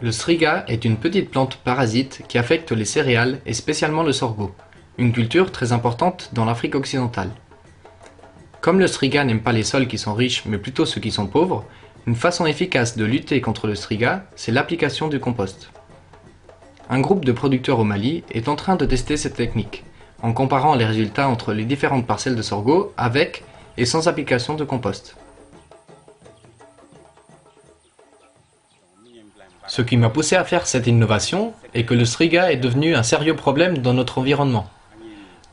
Le striga est une petite plante parasite qui affecte les céréales et spécialement le sorgho, une culture très importante dans l'Afrique occidentale. Comme le striga n'aime pas les sols qui sont riches mais plutôt ceux qui sont pauvres, une façon efficace de lutter contre le striga, c'est l'application du compost. Un groupe de producteurs au Mali est en train de tester cette technique, en comparant les résultats entre les différentes parcelles de sorgho avec et sans application de compost. Ce qui m'a poussé à faire cette innovation est que le striga est devenu un sérieux problème dans notre environnement.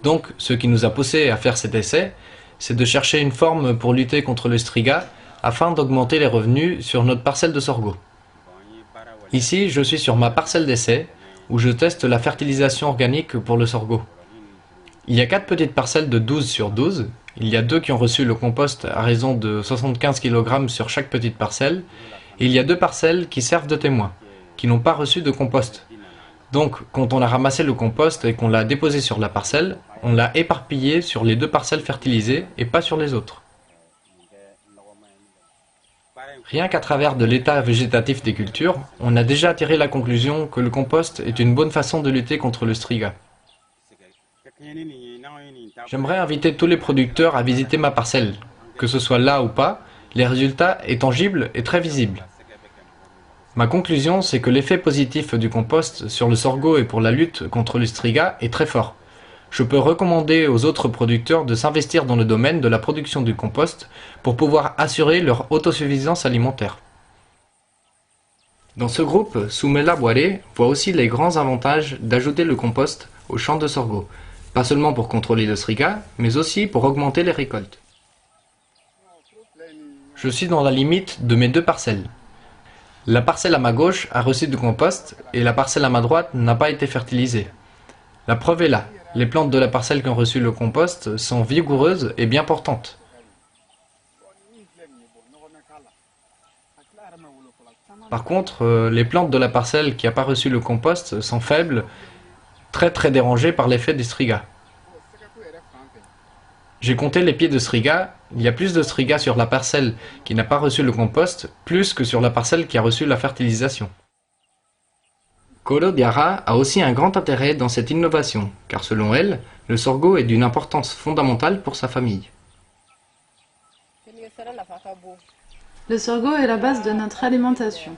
Donc, ce qui nous a poussé à faire cet essai, c'est de chercher une forme pour lutter contre le striga afin d'augmenter les revenus sur notre parcelle de sorgho. Ici, je suis sur ma parcelle d'essai où je teste la fertilisation organique pour le sorgho. Il y a 4 petites parcelles de 12 sur 12. Il y a 2 qui ont reçu le compost à raison de 75 kg sur chaque petite parcelle. Et il y a 2 parcelles qui servent de témoins, qui n'ont pas reçu de compost. Donc, quand on a ramassé le compost et qu'on l'a déposé sur la parcelle, on l'a éparpillé sur les 2 parcelles fertilisées et pas sur les autres. Rien qu'à travers de l'état végétatif des cultures, on a déjà tiré la conclusion que le compost est une bonne façon de lutter contre le striga. J'aimerais inviter tous les producteurs à visiter ma parcelle, que ce soit là ou pas. Les résultats est tangible et très visible. Ma conclusion, c'est que l'effet positif du compost sur le sorgho et pour la lutte contre le striga est très fort. Je peux recommander aux autres producteurs de s'investir dans le domaine de la production du compost pour pouvoir assurer leur autosuffisance alimentaire. Dans ce groupe, Soumela Boiré voit aussi les grands avantages d'ajouter le compost aux champs de sorgho, pas seulement pour contrôler le striga, mais aussi pour augmenter les récoltes. Je suis dans la limite de mes 2 parcelles. La parcelle à ma gauche a reçu du compost et la parcelle à ma droite n'a pas été fertilisée. La preuve est là, les plantes de la parcelle qui ont reçu le compost sont vigoureuses et bien portantes. Par contre, les plantes de la parcelle qui n'a pas reçu le compost sont faibles, très dérangées par l'effet du striga. J'ai compté les pieds de striga, il y a plus de striga sur la parcelle qui n'a pas reçu le compost, plus que sur la parcelle qui a reçu la fertilisation. Kolo Diarra a aussi un grand intérêt dans cette innovation, car selon elle, le sorgho est d'une importance fondamentale pour sa famille. Le sorgho est la base de notre alimentation.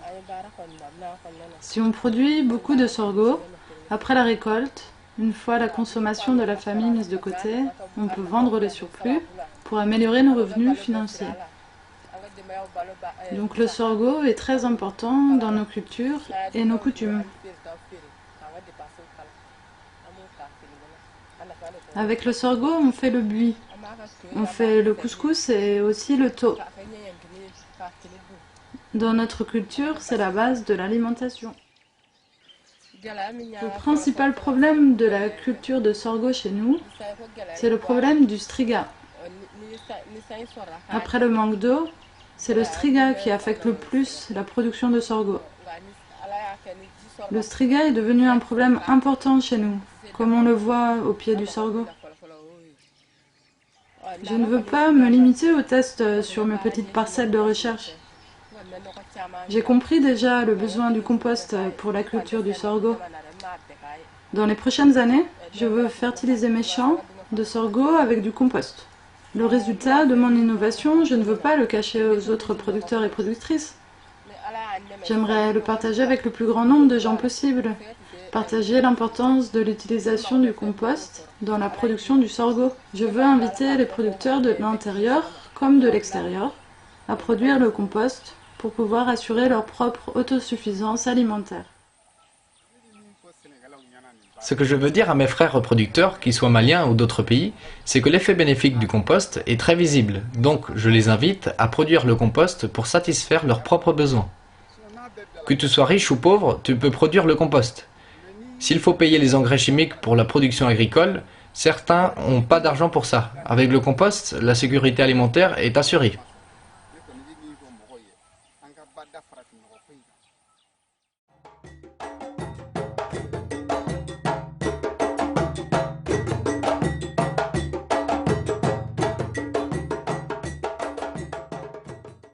Si on produit beaucoup de sorgho, après la récolte, une fois la consommation de la famille mise de côté, on peut vendre le surplus pour améliorer nos revenus financiers. Donc le sorgho est très important dans nos cultures et nos coutumes. Avec le sorgho, on fait le buis, on fait le couscous et aussi le tho. Dans notre culture, c'est la base de l'alimentation. Le principal problème de la culture de sorgho chez nous, c'est le problème du striga. Après le manque d'eau, c'est le striga qui affecte le plus la production de sorgho. Le striga est devenu un problème important chez nous, comme on le voit au pied du sorgho. Je ne veux pas me limiter aux tests sur mes petites parcelles de recherche. J'ai compris déjà le besoin du compost pour la culture du sorgho. Dans les prochaines années, je veux fertiliser mes champs de sorgho avec du compost. Le résultat de mon innovation, je ne veux pas le cacher aux autres producteurs et productrices. J'aimerais le partager avec le plus grand nombre de gens possible. Partager l'importance de l'utilisation du compost dans la production du sorgho. Je veux inviter les producteurs de l'intérieur comme de l'extérieur à produire le compost pour pouvoir assurer leur propre autosuffisance alimentaire. Ce que je veux dire à mes frères reproducteurs, qu'ils soient maliens ou d'autres pays, c'est que l'effet bénéfique du compost est très visible, donc je les invite à produire le compost pour satisfaire leurs propres besoins. Que tu sois riche ou pauvre, tu peux produire le compost. S'il faut payer les engrais chimiques pour la production agricole, certains n'ont pas d'argent pour ça. Avec le compost, la sécurité alimentaire est assurée.